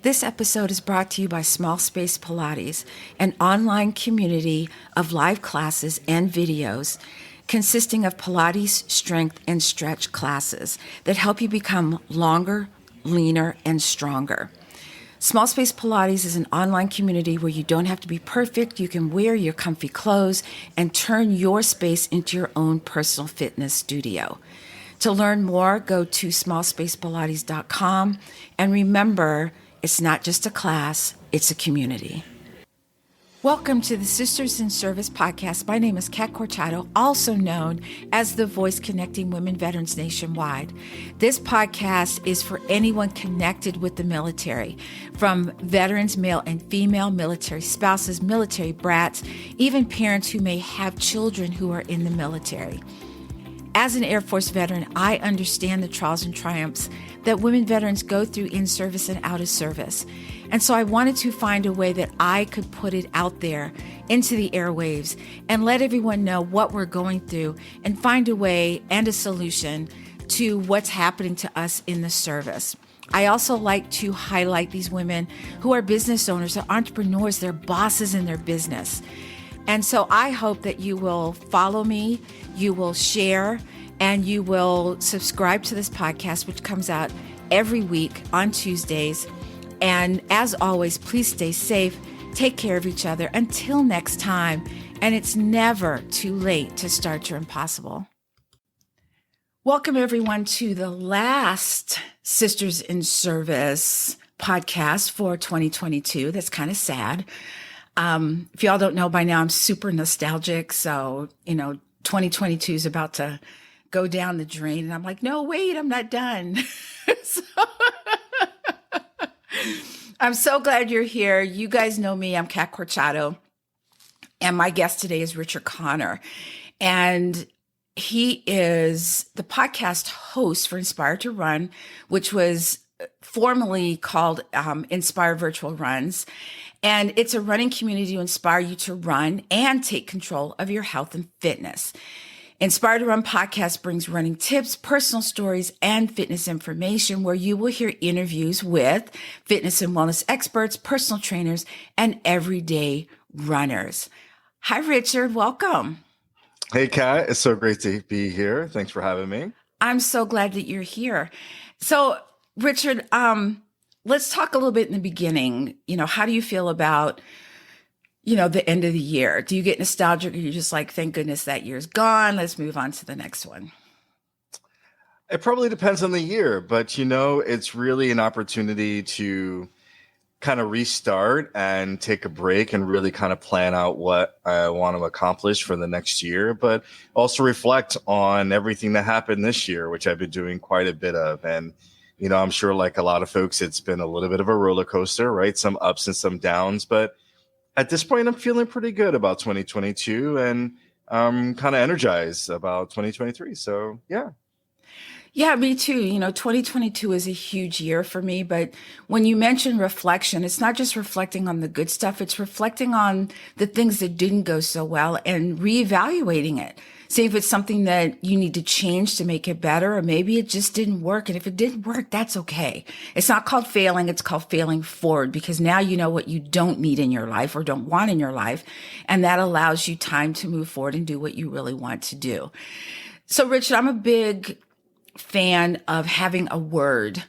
This episode is brought to you by Small Space Pilates, an online community of live classes and videos consisting of Pilates, strength, and stretch classes that help you become longer, leaner, and stronger. Small Space Pilates is an online community where you don't have to be perfect. You can wear your comfy clothes and turn your space into your own personal fitness studio. To learn more, go to smallspacepilates.com, and remember, it's not just a class, it's a community. Welcome to the Sisters in Service podcast. My name is Kat Corchado, also known as the voice connecting women veterans nationwide. This podcast is for anyone connected with the military, from veterans, male and female, military spouses, military brats, even parents who may have children who are in the military. As an Air Force veteran, I understand the trials and triumphs that women veterans go through in service and out of service. And so I wanted to find a way that I could put it out there into the airwaves and let everyone know what we're going through and find a way and a solution to what's happening to us in the service. I also like to highlight these women who are business owners, they're entrepreneurs, they're bosses in their business. And so I hope that you will follow me, you will share, and you will subscribe to this podcast, which comes out every week on Tuesdays. And as always, please stay safe, take care of each other until next time. And it's never too late to start your impossible. Welcome, everyone, to the last Sisters in Service podcast for 2022. That's kind of sad. If y'all don't know by now, I'm super nostalgic. So, 2022 is about to go down the drain. And I'm like, no, wait, I'm not done. So, I'm so glad you're here. You guys know me. I'm Kat Corchado. And my guest today is Richard Connor. And he is the podcast host for Inspire to Run, which was formerly called Inspire Virtual Runs. And it's a running community to inspire you to run and take control of your health and fitness. Inspire to Run podcast brings running tips, personal stories, and fitness information where you will hear interviews with fitness and wellness experts, personal trainers, and everyday runners. Hi, Richard. Welcome. Hey, Kat. It's so great to be here. Thanks for having me. I'm so glad that you're here. So, Richard, let's talk a little bit in the beginning. How do you feel about, the end of the year? Do you get nostalgic or you're just like, thank goodness that year's gone. Let's move on to the next one. It probably depends on the year, but it's really an opportunity to kind of restart and take a break and really kind of plan out what I want to accomplish for the next year, but also reflect on everything that happened this year, which I've been doing quite a bit of. And I'm sure like a lot of folks, it's been a little bit of a roller coaster, right? Some ups and some downs. But at this point, I'm feeling pretty good about 2022 and I'm kind of energized about 2023. So, yeah. Yeah, me too. 2022 is a huge year for me. But when you mention reflection, it's not just reflecting on the good stuff. It's reflecting on the things that didn't go so well and reevaluating it. See if it's something that you need to change to make it better, or maybe it just didn't work. And if it didn't work, that's okay. It's not called failing. It's called failing forward, because now you know what you don't need in your life or don't want in your life. And that allows you time to move forward and do what you really want to do. So, Richard, I'm a big fan of having a word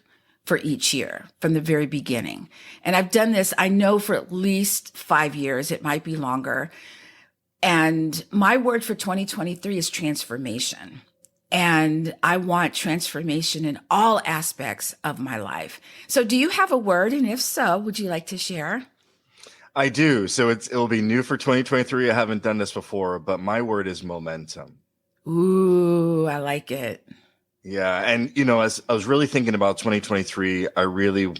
for each year from the very beginning. And I've done this, I know, for at least 5 years. It might be longer. And my word for 2023 is transformation. And I want transformation in all aspects of my life. So do you have a word? And if so, would you like to share? I do. So it'll be new for 2023. I haven't done this before, but my word is momentum. Ooh, I like it. Yeah. And, as I was really thinking about 2023, I really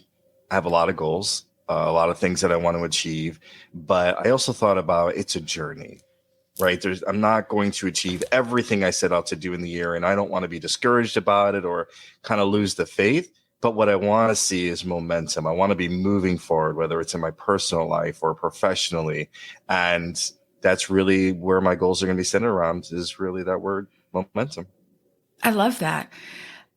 have a lot of goals, a lot of things that I want to achieve. But I also thought about it's a journey, right? I'm not going to achieve everything I set out to do in the year. And I don't want to be discouraged about it or kind of lose the faith. But what I want to see is momentum. I want to be moving forward, whether it's in my personal life or professionally. And that's really where my goals are going to be centered around, is really that word momentum. I love that.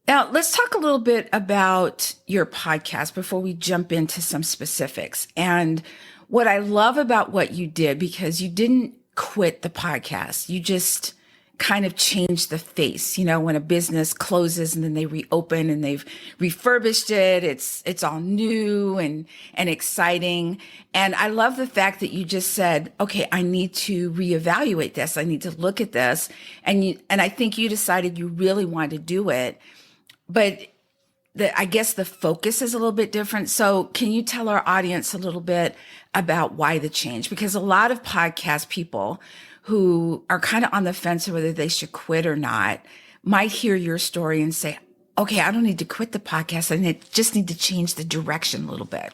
Now, let's talk a little bit about your podcast before we jump into some specifics. And what I love about what you did, because you didn't quit the podcast, you just kind of changed the face. You know, when a business closes and then they reopen and they've refurbished it, it's all new and exciting. And I love the fact that you just said, okay, I need to reevaluate this. I need to look at this. And I think you decided you really wanted to do it. But I guess the focus is a little bit different. So can you tell our audience a little bit about why the change? Because a lot of podcast people who are kind of on the fence of whether they should quit or not might hear your story and say, okay, I don't need to quit the podcast. I just need to change the direction a little bit.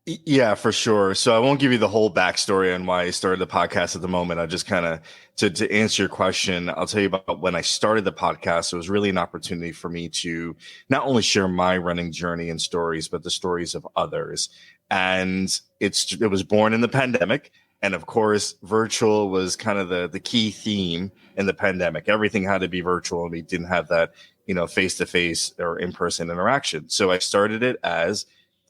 Yeah, for sure. So I won't give you the whole backstory on why I started the podcast at the moment. I just kind of, to answer your question, I'll tell you about when I started the podcast. It was really an opportunity for me to not only share my running journey and stories, but the stories of others. And it was born in the pandemic. And of course, virtual was kind of the key theme in the pandemic. Everything had to be virtual, and we didn't have that, face-to-face or in-person interaction. So I started it as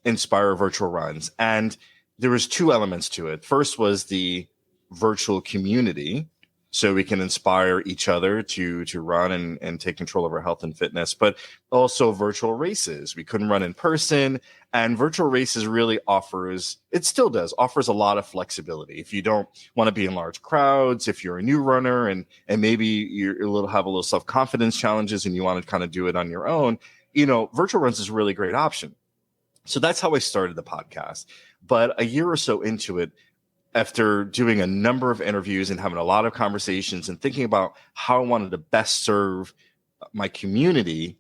Inspire Virtual Runs. And there was two elements to it. First was the virtual community, so we can inspire each other to run and take control of our health and fitness, but also virtual races. We couldn't run in person, and virtual races really offers a lot of flexibility. If you don't want to be in large crowds, if you're a new runner and maybe you have a little self-confidence challenges and you want to kind of do it on your own, virtual runs is a really great option. So that's how I started the podcast. But a year or so into it, after doing a number of interviews and having a lot of conversations and thinking about how I wanted to best serve my community,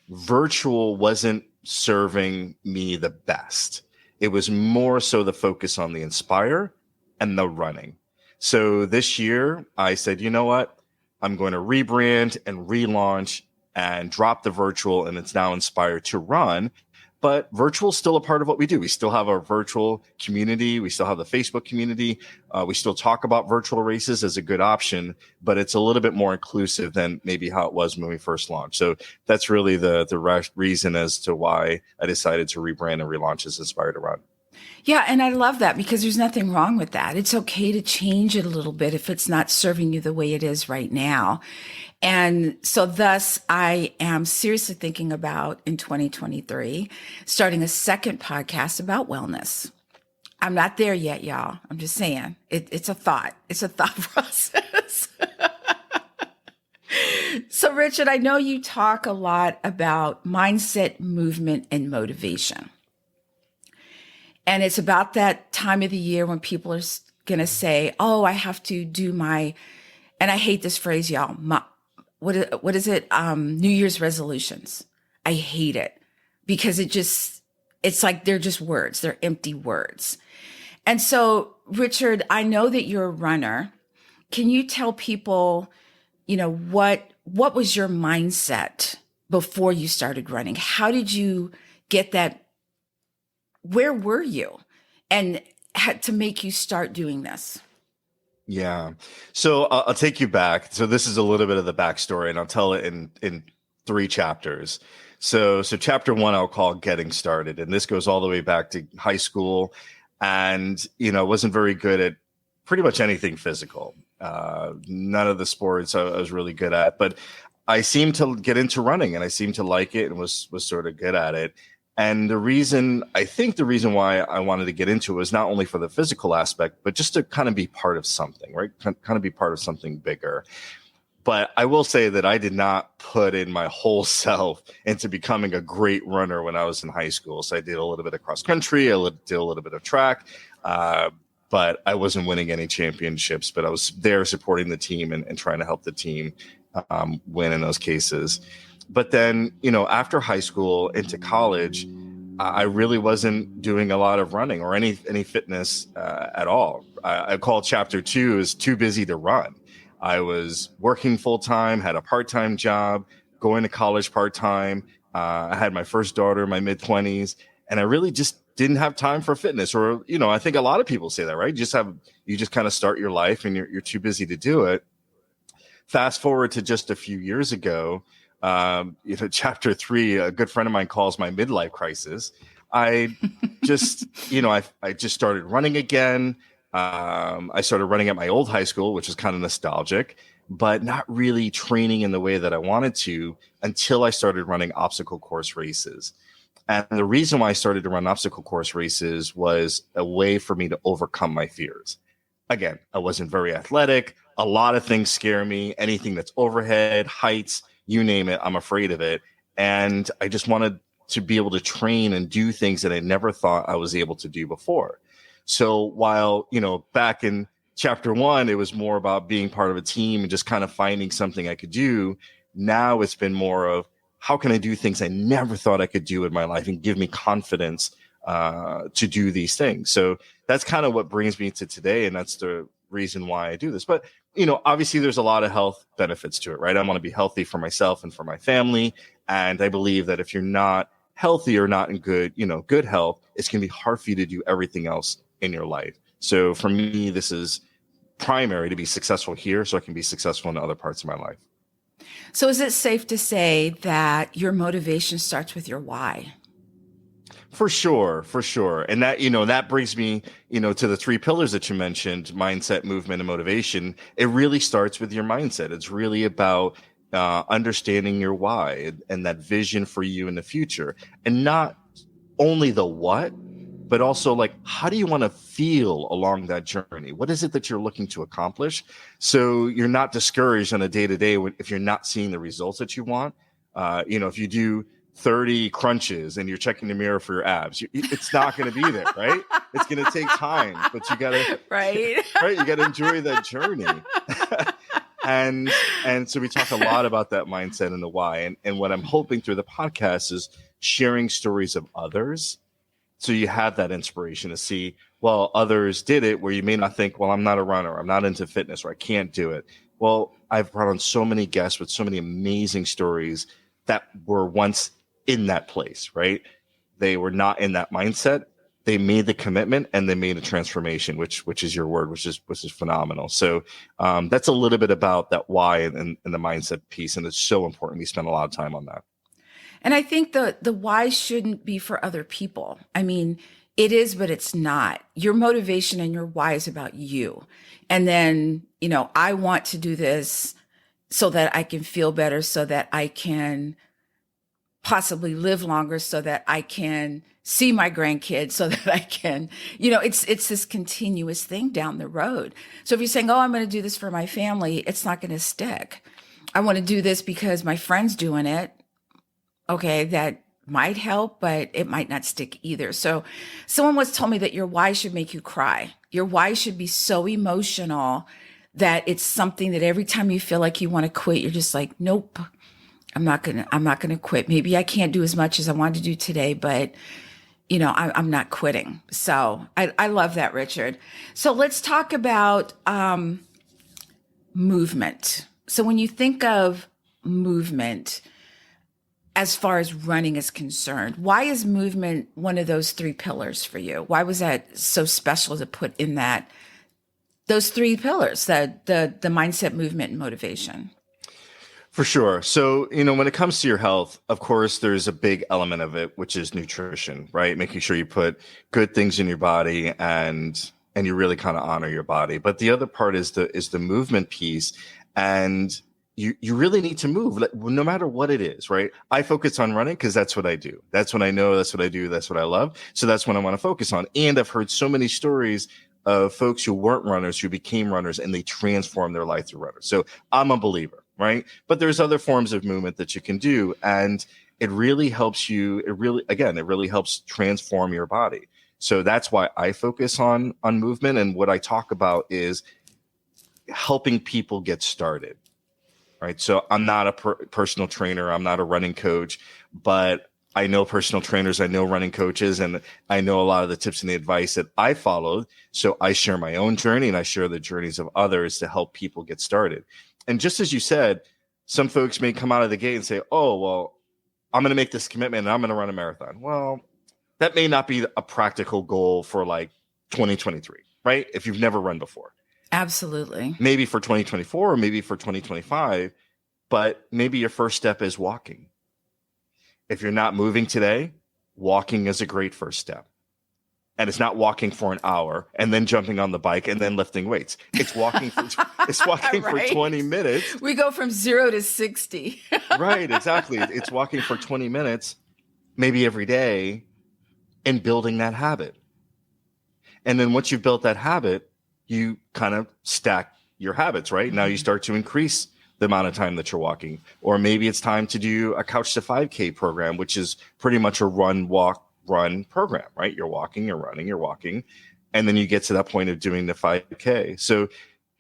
virtual wasn't serving me the best. It was more so the focus on the Inspire and the running. So this year I said, you know what? I'm going to rebrand and relaunch and drop the virtual, and it's now Inspire to Run. But virtual is still a part of what we do. We still have our virtual community. We still have the Facebook community. We still talk about virtual races as a good option, but it's a little bit more inclusive than maybe how it was when we first launched. So that's really the reason as to why I decided to rebrand and relaunch as Inspire to Run. Yeah, and I love that, because there's nothing wrong with that. It's okay to change it a little bit if it's not serving you the way it is right now. And so thus I am seriously thinking about, in 2023, starting a second podcast about wellness. I'm not there yet, y'all. I'm just saying it's a thought. It's a thought process. So Richard, I know you talk a lot about mindset, movement, and motivation. And it's about that time of the year when people are going to say, oh, I have to do and I hate this phrase, y'all, what is it? New Year's resolutions. I hate it because it's like they're just words. They're empty words. And so, Richard, I know that you're a runner. Can you tell people, what was your mindset before you started running? How did you get that? Where were you and had to make you start doing this? Yeah. So I'll take you back. So this is a little bit of the backstory, and I'll tell it in 3 chapters. So chapter 1, I'll call Getting Started. And this goes all the way back to high school. And, wasn't very good at pretty much anything physical. None of the sports I was really good at, but I seemed to get into running, and I seemed to like it and was sort of good at it. And the reason why I wanted to get into it was not only for the physical aspect, but just to kind of be part of something, right? Kind of be part of something bigger. But I will say that I did not put in my whole self into becoming a great runner when I was in high school. So I did a little bit of cross country, I did a little bit of track, but I wasn't winning any championships. But I was there supporting the team and trying to help the team win in those cases. But then, after high school into college, I really wasn't doing a lot of running or any fitness at all. I call chapter 2 is too busy to run. I was working full time, had a part-time job, going to college part-time. I had my first daughter in my mid-20s, and I really just didn't have time for fitness. Or, I think a lot of people say that, right? You just kind of start your life and you're too busy to do it. Fast forward to just a few years ago, chapter 3, a good friend of mine calls my midlife crisis. I just, I just started running again. I started running at my old high school, which is kind of nostalgic, but not really training in the way that I wanted to until I started running obstacle course races. And the reason why I started to run obstacle course races was a way for me to overcome my fears. Again, I wasn't very athletic. A lot of things scare me. Anything that's overhead, heights, you name it, I'm afraid of it. And I just wanted to be able to train and do things that I never thought I was able to do before. So while, back in chapter 1, it was more about being part of a team and just kind of finding something I could do. Now it's been more of how can I do things I never thought I could do in my life and give me confidence to do these things. So that's kind of what brings me to today. And that's the reason why I do this. But, obviously there's a lot of health benefits to it, right? I want to be healthy for myself and for my family. And I believe that if you're not healthy or not in good health, it's going to be hard for you to do everything else in your life. So for me, this is primary to be successful here so I can be successful in other parts of my life. So is it safe to say that your motivation starts with your why? For sure. And that, that brings me, to the 3 pillars that you mentioned, mindset, movement, and motivation. It really starts with your mindset. It's really about understanding your why and that vision for you in the future, and not only the what, but also like, how do you want to feel along that journey? What is it that you're looking to accomplish? So you're not discouraged on a day-to-day if you're not seeing the results that you want. If you do 30 crunches and you're checking the mirror for your abs, it's not going to be there, right? It's going to take time, but you got to, right? Right? You got to enjoy that journey. And so we talk a lot about that mindset and the why. And what I'm hoping through the podcast is sharing stories of others. So you have that inspiration to see, well, others did it where you may not think, well, I'm not a runner, I'm not into fitness, or I can't do it. Well, I've brought on so many guests with so many amazing stories that were once in that place, right? They were not in that mindset. They made the commitment and they made a transformation, which is your word, which is phenomenal. So that's a little bit about that why and the mindset piece. And it's so important. We spend a lot of time on that. And I think the why shouldn't be for other people. I mean, it is, but it's not. Your motivation and your why is about you. And then, I want to do this so that I can feel better, so that I can possibly live longer, so that I can see my grandkids, so that I can, it's this continuous thing down the road. So if you're saying, oh, I'm going to do this for my family, it's not going to stick. I want to do this because my friend's doing it. Okay, that might help, but it might not stick either. So someone once told me that your why should make you cry. Your why should be so emotional that it's something that every time you feel like you want to quit, you're just like, nope, I'm not gonna quit. Maybe I can't do as much as I want to do today, but I'm not quitting. So I love that, Richard. So let's talk about movement. So when you think of movement, as far as running is concerned, why is movement one of those 3 pillars for you? Why was that so special to put in those 3 pillars, the mindset, movement, and motivation? For sure. So, when it comes to your health, of course, there's a big element of it, which is nutrition, right? Making sure you put good things in your body and you really kind of honor your body. But the other part is the movement piece. And you really need to move, no matter what it is, right? I focus on running because that's what I do. That's what I know. That's what I do. That's what I love. So that's what I want to focus on. And I've heard so many stories of folks who weren't runners, who became runners, and they transformed their life through runners. So I'm a believer, right? But there's other forms of movement that you can do. And it really helps you. It really helps transform your body. So that's why I focus on movement. And what I talk about is helping people get started. Right. So I'm not a personal trainer. I'm not a running coach, but I know personal trainers. I know running coaches, and I know a lot of the tips and the advice that I followed. So I share my own journey and I share the journeys of others to help people get started. And just as you said, some folks may come out of the gate and say, oh, well, I'm going to make this commitment and I'm going to run a marathon. Well, that may not be a practical goal for like 2023, right? If you've never run before. Absolutely. Maybe for 2024 or maybe for 2025, but maybe your first step is walking. If you're not moving today, walking is a great first step. And it's not walking for an hour and then jumping on the bike and then lifting weights. It's walking for Right. 20 minutes. We go from 0 to 60. Right, exactly. It's walking for 20 minutes, maybe every day, and building that habit. And then once you've built that habit, you kind of stack your habits, right? Now you start to increase the amount of time that you're walking. Or maybe it's time to do a Couch to 5K program, which is pretty much a run, walk, run program, right? You're walking, you're running, you're walking, and then you get to that point of doing the 5K. So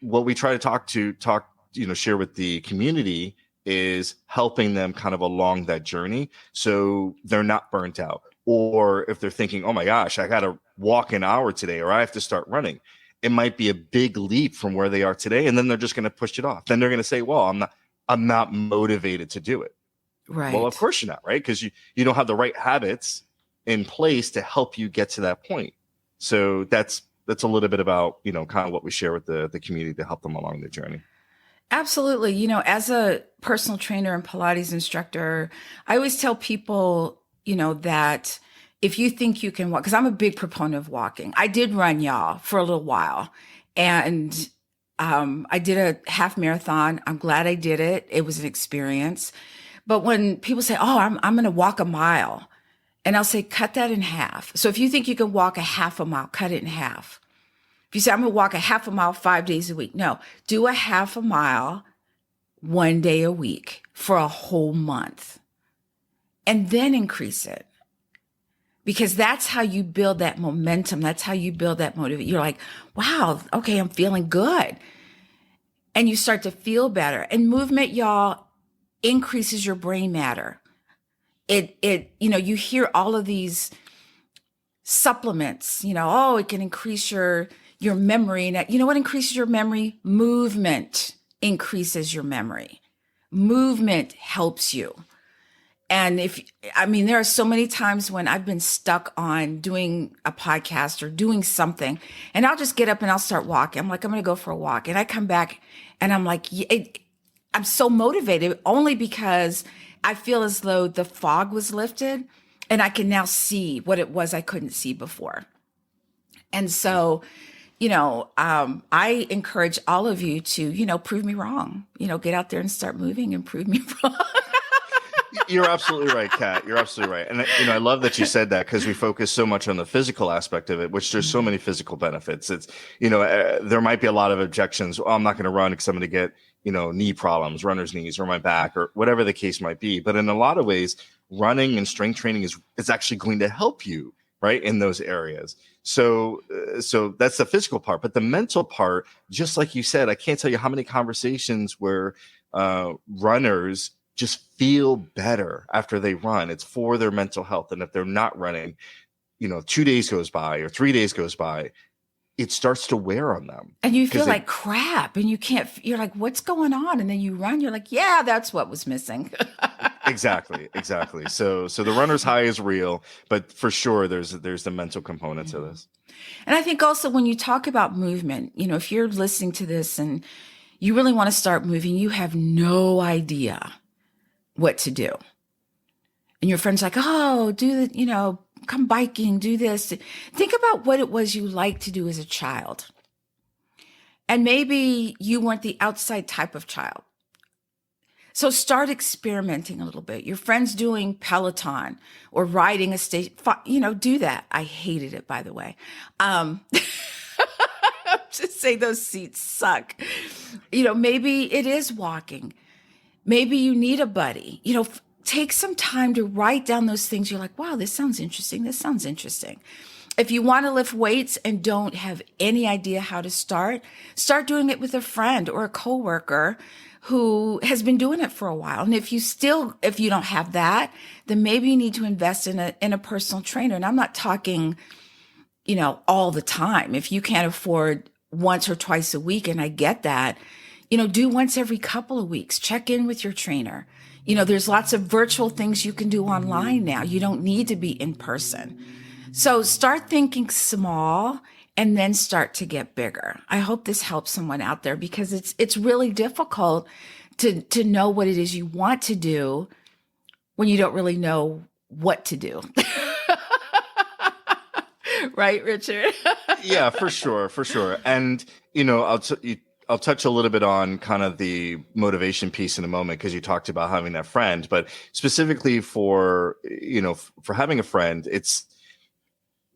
what we try to share with the community is helping them kind of along that journey so they're not burnt out. Or if they're thinking, oh my gosh, I got to walk an hour today, or I have to start running, it might be a big leap from where they are today. And then they're just going to push it off. Then they're going to say, well, I'm not motivated to do it. Right. Well, of course you're not, right? Because you don't have the right habits in place to help you get to that point. So that's a little bit about, kind of what we share with the community to help them along their journey. Absolutely. As a personal trainer and Pilates instructor, I always tell people, that if you think you can walk, because I'm a big proponent of walking. I did run, y'all, for a little while. And I did a half marathon. I'm glad I did it. It was an experience. But when people say, oh, I'm going to walk a mile, and I'll say, cut that in half. So if you think you can walk a half a mile, cut it in half. If you say, I'm going to walk a half a mile 5 days a week. No, do a half a mile 1 day a week for a whole month, and then increase it. Because that's how you build that momentum. That's how you build that motivation. You're like, wow, okay, I'm feeling good. And you start to feel better. And movement, y'all, increases your brain matter. You hear all of these supplements, it can increase your memory. And you know what increases your memory? Movement increases your memory. Movement helps you. And there are so many times when I've been stuck on doing a podcast or doing something, and I'll just get up and I'll start walking. I'm like, I'm going to go for a walk. And I come back and I'm like, I'm so motivated only because I feel as though the fog was lifted and I can now see what it was I couldn't see before. And so, I encourage all of you to, prove me wrong, get out there and start moving and prove me wrong. You're absolutely right, Kat. You're absolutely right. And, I love that you said that because we focus so much on the physical aspect of it, which there's so many physical benefits. It's, there might be a lot of objections. Oh, I'm not going to run because I'm going to get, knee problems, runner's knees, or my back, or whatever the case might be. But in a lot of ways, running and strength training is actually going to help you, right, in those areas. So that's the physical part. But the mental part, just like you said, I can't tell you how many conversations where runners just feel better after they run. It's for their mental health. And if they're not running, 2 days goes by or 3 days goes by, it starts to wear on them. And you feel like crap and you're like, what's going on? And then you run, you're like, yeah, that's what was missing. Exactly. So the runner's high is real, but for sure there's the mental component to this. And I think also when you talk about movement, if you're listening to this and you really want to start moving, you have no idea what to do. And your friend's like, oh, do the, come biking, do this. Think about what it was you liked to do as a child. And maybe you weren't the outside type of child. So start experimenting a little bit. Your friend's doing Peloton or riding a station, do that. I hated it, by the way. Just say those seats suck. Maybe it is walking. Maybe you need a buddy. Take some time to write down those things. You're like, wow, this sounds interesting. This sounds interesting. If you want to lift weights and don't have any idea how to start doing it with a friend or a coworker who has been doing it for a while. And if you don't have that, then maybe you need to invest in a personal trainer. And I'm not talking, all the time. If you can't afford once or twice a week, and I get that, do once every couple of weeks, check in with your trainer. There's lots of virtual things you can do online now. You don't need to be in person. So start thinking small and then start to get bigger. I hope this helps someone out there because it's really difficult to know what it is you want to do when you don't really know what to do. Right, Richard? Yeah, for sure, for sure. And I'll touch a little bit on kind of the motivation piece in a moment because you talked about having that friend, but specifically for for having a friend, it's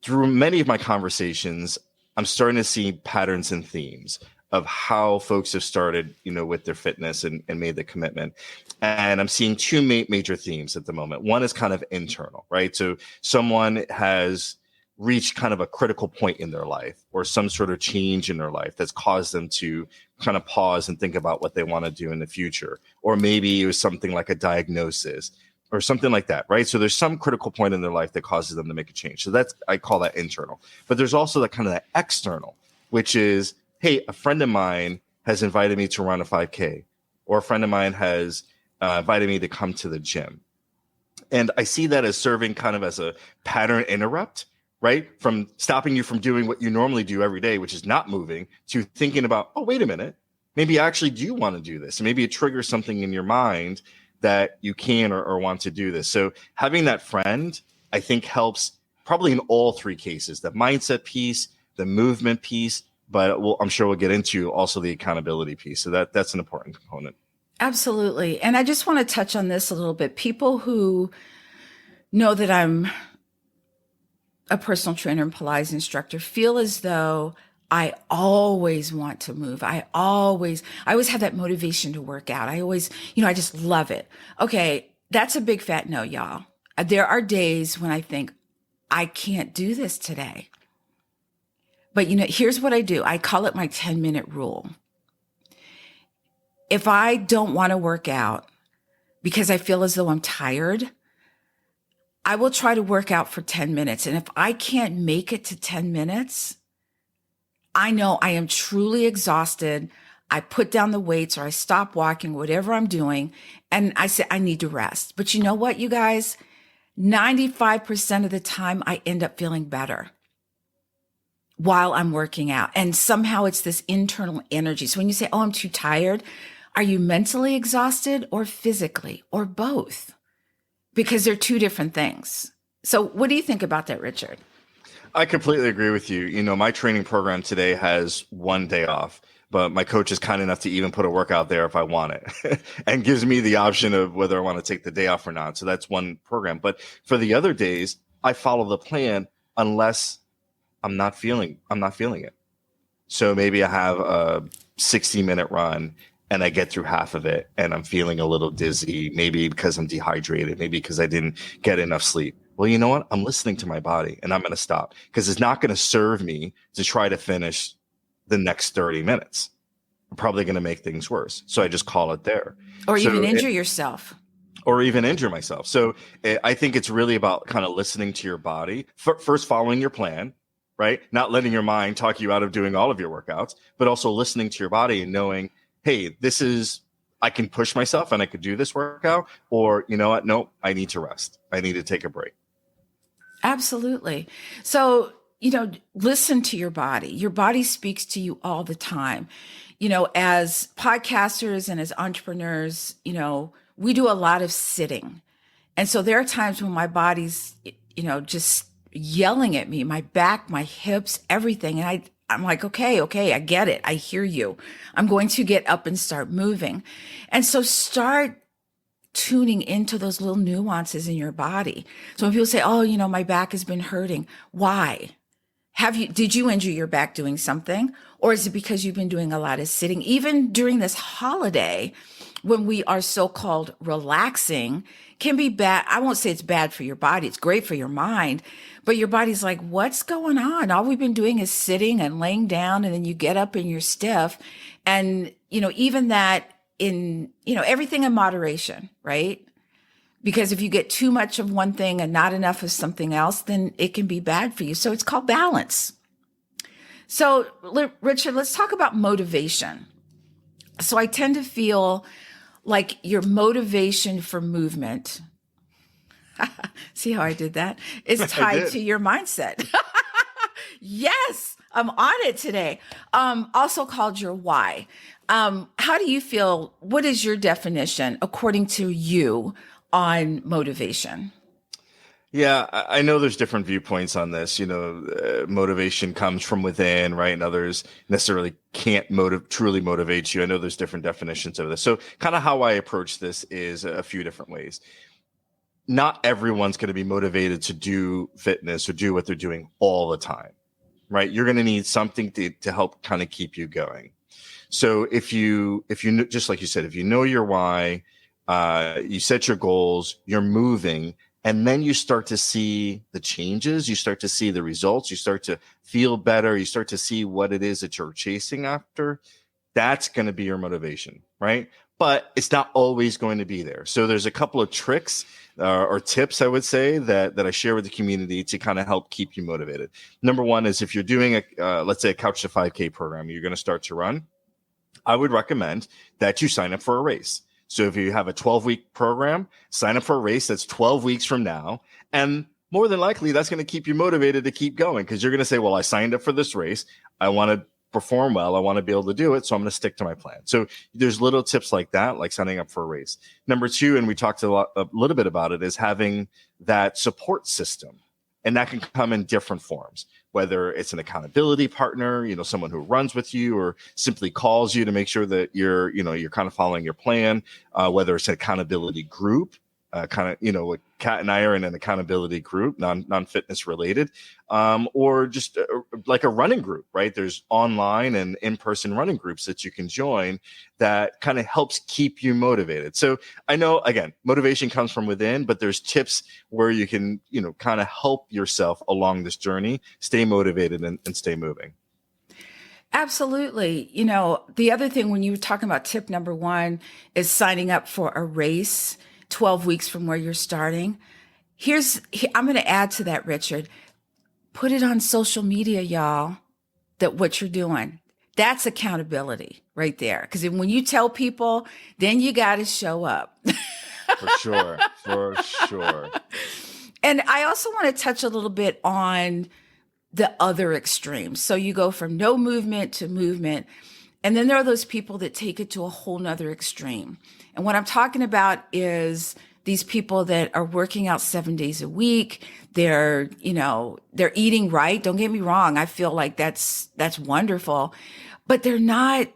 through many of my conversations, I'm starting to see patterns and themes of how folks have started, with their fitness and made the commitment. And I'm seeing two major themes at the moment. One is kind of internal, right? So someone has reached kind of a critical point in their life or some sort of change in their life that's caused them to kind of pause and think about what they want to do in the future. Or maybe it was something like a diagnosis or something like that, right? So there's some critical point in their life that causes them to make a change. So I call that internal. But there's also that kind of that external, which is, hey, a friend of mine has invited me to run a 5K, or a friend of mine has invited me to come to the gym. And I see that as serving kind of as a pattern interrupt, right? From stopping you from doing what you normally do every day, which is not moving, to thinking about, oh, wait a minute, maybe I actually do want to do this. And maybe it triggers something in your mind that you can or want to do this. So having that friend, I think, helps probably in all three cases, the mindset piece, the movement piece, but I'm sure we'll get into also the accountability piece. So that's an important component. Absolutely. And I just want to touch on this a little bit. People who know that I'm a personal trainer and Pilates instructor feel as though I always want to move. I always have that motivation to work out. I always, I just love it. Okay. That's a big fat no, y'all. There are days when I think I can't do this today. But here's what I do. I call it my 10-minute rule. If I don't want to work out because I feel as though I'm tired, I will try to work out for 10 minutes. And if I can't make it to 10 minutes, I know I am truly exhausted. I put down the weights or I stop walking, whatever I'm doing. And I say, I need to rest. But you know what, you guys? 95% of the time, I end up feeling better while I'm working out. And somehow it's this internal energy. So when you say, oh, I'm too tired, are you mentally exhausted or physically or both? Because they're two different things. So what do you think about that, Richard? I completely agree with you. My training program today has one day off, but my coach is kind enough to even put a workout there if I want it and gives me the option of whether I want to take the day off or not. So that's one program. But for the other days, I follow the plan unless I'm not feeling it. So maybe I have a 60-minute run and I get through half of it and I'm feeling a little dizzy, maybe because I'm dehydrated, maybe because I didn't get enough sleep. Well, you know what? I'm listening to my body and I'm going to stop because it's not going to serve me to try to finish the next 30 minutes. I'm probably going to make things worse. So I just call it there. Or even injure yourself. Or even injure myself. So I think it's really about kind of listening to your body, first following your plan, right? Not letting your mind talk you out of doing all of your workouts, but also listening to your body and knowing, hey, I can push myself and I could do this workout, or you know what? Nope, I need to rest. I need to take a break. Absolutely. So, listen to your body. Your body speaks to you all the time. As podcasters and as entrepreneurs, we do a lot of sitting. And so there are times when my body's, just yelling at me, my back, my hips, everything. And I'm like, okay, I get it. I hear you. I'm going to get up and start moving. And so start tuning into those little nuances in your body. So when people say, oh, my back has been hurting, why? Did you injure your back doing something? Or is it because you've been doing a lot of sitting? Even during this holiday, when we are so-called relaxing, can be bad. I won't say it's bad for your body. It's great for your mind. But your body's like, what's going on? All we've been doing is sitting and laying down, and then you get up and you're stiff. And, even that everything in moderation, right? Because if you get too much of one thing and not enough of something else, then it can be bad for you. So it's called balance. So, Richard, let's talk about motivation. So I tend to feel like your motivation for movement, see how I did that, is tied to your mindset. Yes, I'm on it today. Also called your why. How do you feel? What is your definition, according to you, on motivation? Yeah, I know there's different viewpoints on this. Motivation comes from within, right? And others necessarily can't truly motivate you. I know there's different definitions of this. So, kind of how I approach this is a few different ways. Not everyone's going to be motivated to do fitness or do what they're doing all the time, right? You're going to need something to help kind of keep you going. So just like you said, if you know your why, you set your goals, you're moving, and then you start to see the changes, you start to see the results, you start to feel better, you start to see what it is that you're chasing after. That's going to be your motivation, right? But it's not always going to be there. So there's a couple of tricks or tips, I would say, that I share with the community to kind of help keep you motivated. Number one is if you're doing let's say a Couch to 5K program, you're going to start to run. I would recommend that you sign up for a race. So if you have a 12-week program, sign up for a race that's 12 weeks from now. And more than likely, that's going to keep you motivated to keep going because you're going to say, well, I signed up for this race. I want to perform well. I want to be able to do it. So I'm going to stick to my plan. So there's little tips like that, like signing up for a race. Number two, and we talked a little bit about it, is having that support system. And that can come in different forms, whether it's an accountability partner, someone who runs with you or simply calls you to make sure that you're kind of following your plan, whether it's an accountability group, what Kat and I are in an accountability group, non-fitness related, or just like a running group, right? There's online and in-person running groups that you can join that kind of helps keep you motivated. So I know, again, motivation comes from within, but there's tips where you can, kind of help yourself along this journey, stay motivated and stay moving. Absolutely. The other thing when you were talking about tip number one is signing up for a race 12 weeks from where you're starting. I'm going to add to that, Richard. Put it on social media, y'all, that what you're doing. That's accountability right there. Because when you tell people, then you got to show up. For sure. For sure. And I also want to touch a little bit on the other extremes. So you go from no movement to movement. And then there are those people that take it to a whole nother extreme. And what I'm talking about is these people that are working out 7 days a week. They're eating right. Don't get me wrong. I feel like that's wonderful, but they're not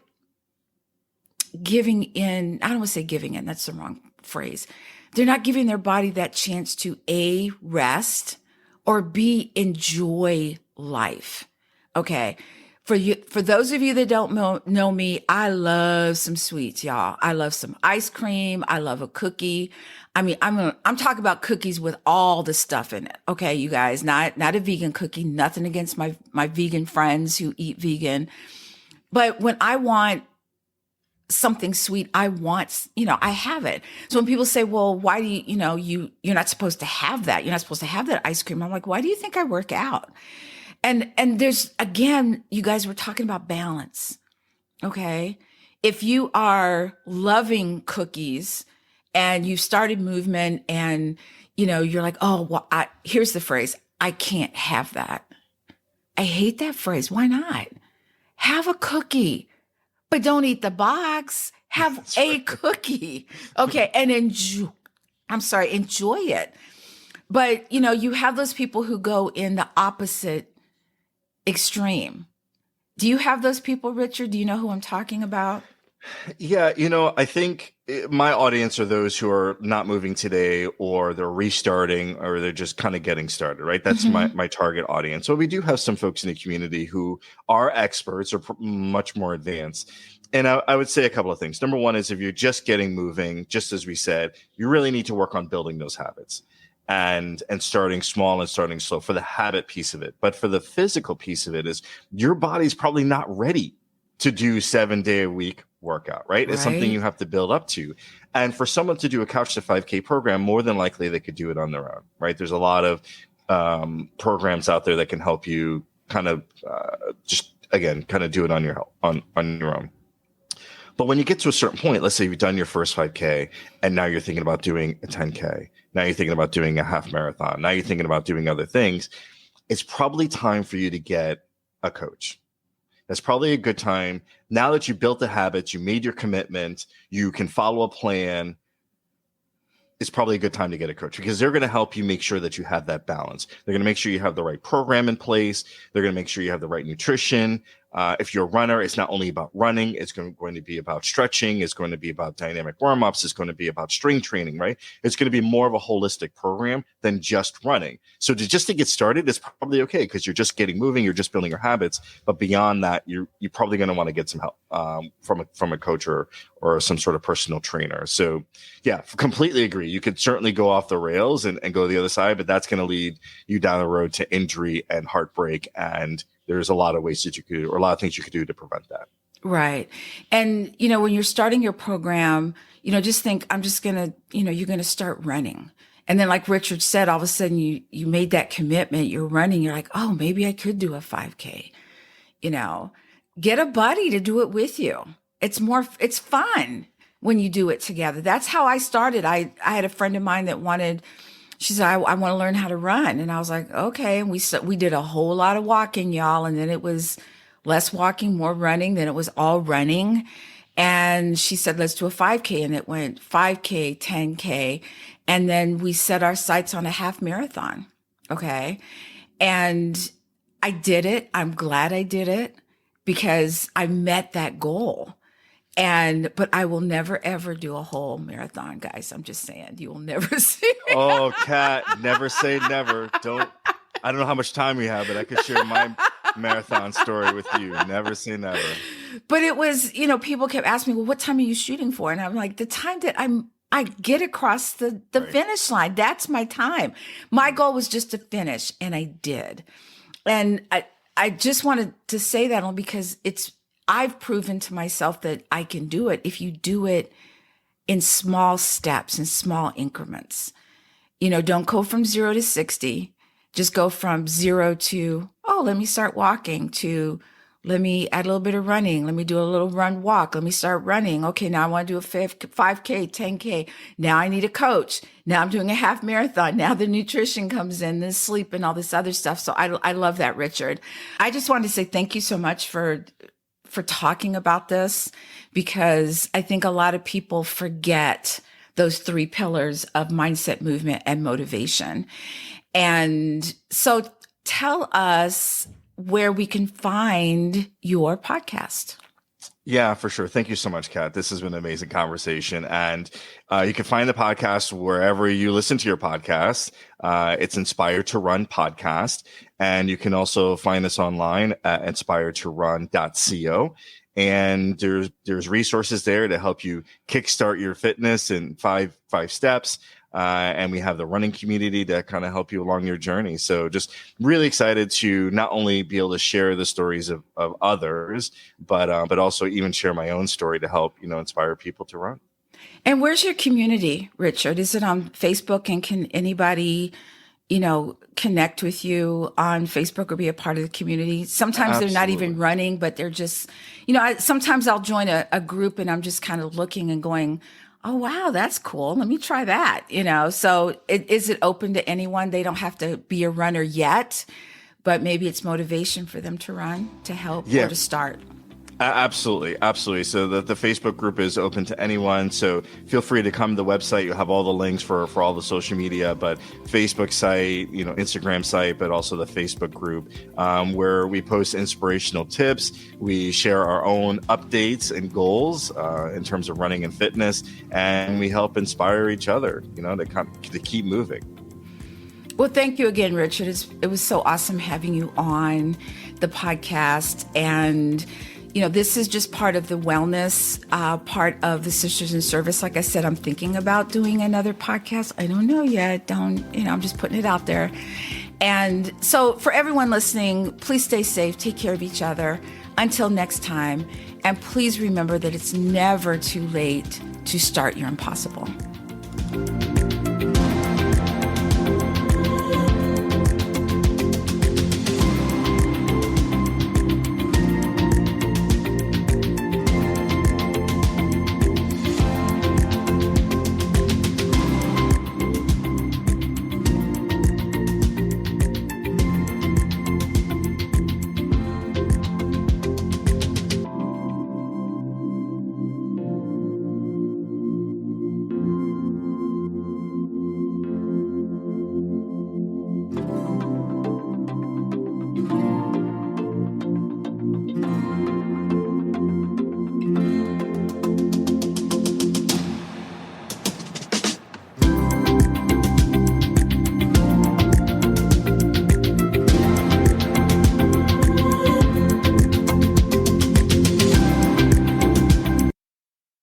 giving in. I don't want to say giving in. That's the wrong phrase. They're not giving their body that chance to A, rest, or B, enjoy life. Okay. For those of you that don't know me, I love some sweets, y'all. I love some ice cream. I love a cookie. I mean, I'm talking about cookies with all the stuff in it. Okay, you guys, not a vegan cookie. Nothing against my vegan friends who eat vegan, but when I want something sweet, I have it. So when people say, well, why do you're not supposed to have that? You're not supposed to have that ice cream. I'm like, why do you think I work out? And there's, again, you guys were talking about balance. Okay. If you are loving cookies and you started movement and, you're like, oh, well, here's the phrase. I can't have that. I hate that phrase. Why not? Have a cookie, but don't eat the box. Have That's a right. cookie. Okay. And enjoy it. But, you have those people who go in the opposite extreme. Do you have those people, Richard? Do you know who I'm talking about? Yeah, I think my audience are those who are not moving today or they're restarting or they're just kind of getting started, right? That's my target audience. So we do have some folks in the community who are experts or much more advanced. And I would say a couple of things. Number one is if you're just getting moving, just as we said, you really need to work on building those habits. And starting small and starting slow for the habit piece of it. But for the physical piece of it is your body's probably not ready to do 7-day-a-week workout, right? It's something you have to build up to. And for someone to do a Couch to 5K program, more than likely they could do it on their own, right? There's a lot of programs out there that can help you kind of do it on your own. But when you get to a certain point, let's say you've done your first 5K and now you're thinking about doing a 10K. Now you're thinking about doing a half marathon. Now you're thinking about doing other things. It's probably time for you to get a coach. That's probably a good time. Now that you built the habits, you made your commitment, you can follow a plan, it's probably a good time to get a coach, because they're going to help you make sure that you have that balance. They're going to make sure you have the right program in place. They're going to make sure you have the right nutrition. If you're a runner, it's not only about running. It's going to be about stretching. It's going to be about dynamic warm-ups. It's going to be about strength training, right? It's going to be more of a holistic program than just running. So just to get started, it's probably okay, because you're just getting moving. You're just building your habits. But beyond that, you're probably going to want to get some help from a coach or some sort of personal trainer. So yeah, completely agree. You could certainly go off the rails and go to the other side, but that's going to lead you down the road to injury and heartbreak. And there's a lot of ways that you could, or a lot of things you could do to prevent that. Right. And, when you're starting your program, just think, I'm just going to, you're going to start running. And then like Richard said, all of a sudden you made that commitment, you're running, you're like, oh, maybe I could do a 5K, get a buddy to do it with you. It's fun when you do it together. That's how I started. I had a friend of mine that she said, I want to learn how to run. And I was like, okay. And we did a whole lot of walking, y'all. And then it was less walking, more running. Then it was all running. And she said, let's do a 5K. And it went 5K, 10K. And then we set our sights on a half marathon. Okay. And I did it. I'm glad I did it, because I met that goal. But I will never, ever do a whole marathon, guys. I'm just saying, you will never see me. Oh, Kat, never say never. I don't know how much time we have, but I could share my marathon story with you. Never say never. But it was, people kept asking me, well, what time are you shooting for? And I'm like, the time that I get across the right finish line. That's my time. My goal was just to finish, and I did. And I just wanted to say that only because I've proven to myself that I can do it if you do it in small steps, in small increments. Don't go from 0 to 60. Just go from 0 to, let me start walking, to let me add a little bit of running. Let me do a little run walk. Let me start running. Okay, now I want to do a 5K, 10K. Now I need a coach. Now I'm doing a half marathon. Now the nutrition comes in, the sleep and all this other stuff. So I love that, Richard. I just wanted to say thank you so much for talking about this, because I think a lot of people forget those 3 pillars of mindset, movement, and motivation. And so tell us where we can find your podcast. Yeah, for sure. Thank you so much, Kat. This has been an amazing conversation. And you can find the podcast wherever you listen to your podcasts. It's Inspired to Run Podcast. And you can also find us online at inspiredtorun.co. And there's resources there to help you kickstart your fitness in five steps. And we have the running community to kind of help you along your journey. So just really excited to not only be able to share the stories of others, but also even share my own story to help, inspire people to run. And where's your community, Richard? Is it on Facebook? And can anybody, connect with you on Facebook or be a part of the community? Sometimes Absolutely. They're not even running, but they're just, sometimes I'll join a group and I'm just kind of looking and going, oh, wow, that's cool. Let me try that, So is it open to anyone? They don't have to be a runner yet, but maybe it's motivation for them to run, to help, or to start. Absolutely. Absolutely. So the Facebook group is open to anyone. So feel free to come to the website. You'll have all the links for all the social media, but Facebook site, Instagram site, but also the Facebook group, where we post inspirational tips. We share our own updates and goals in terms of running and fitness, and we help inspire each other, to keep moving. Well, thank you again, Richard. It was so awesome having you on the podcast. And this is just part of the wellness, part of the Sisters in Service. Like I said, I'm thinking about doing another podcast. I don't know yet. I'm just putting it out there. And so for everyone listening, please stay safe. Take care of each other. Until next time. And please remember that it's never too late to start your impossible.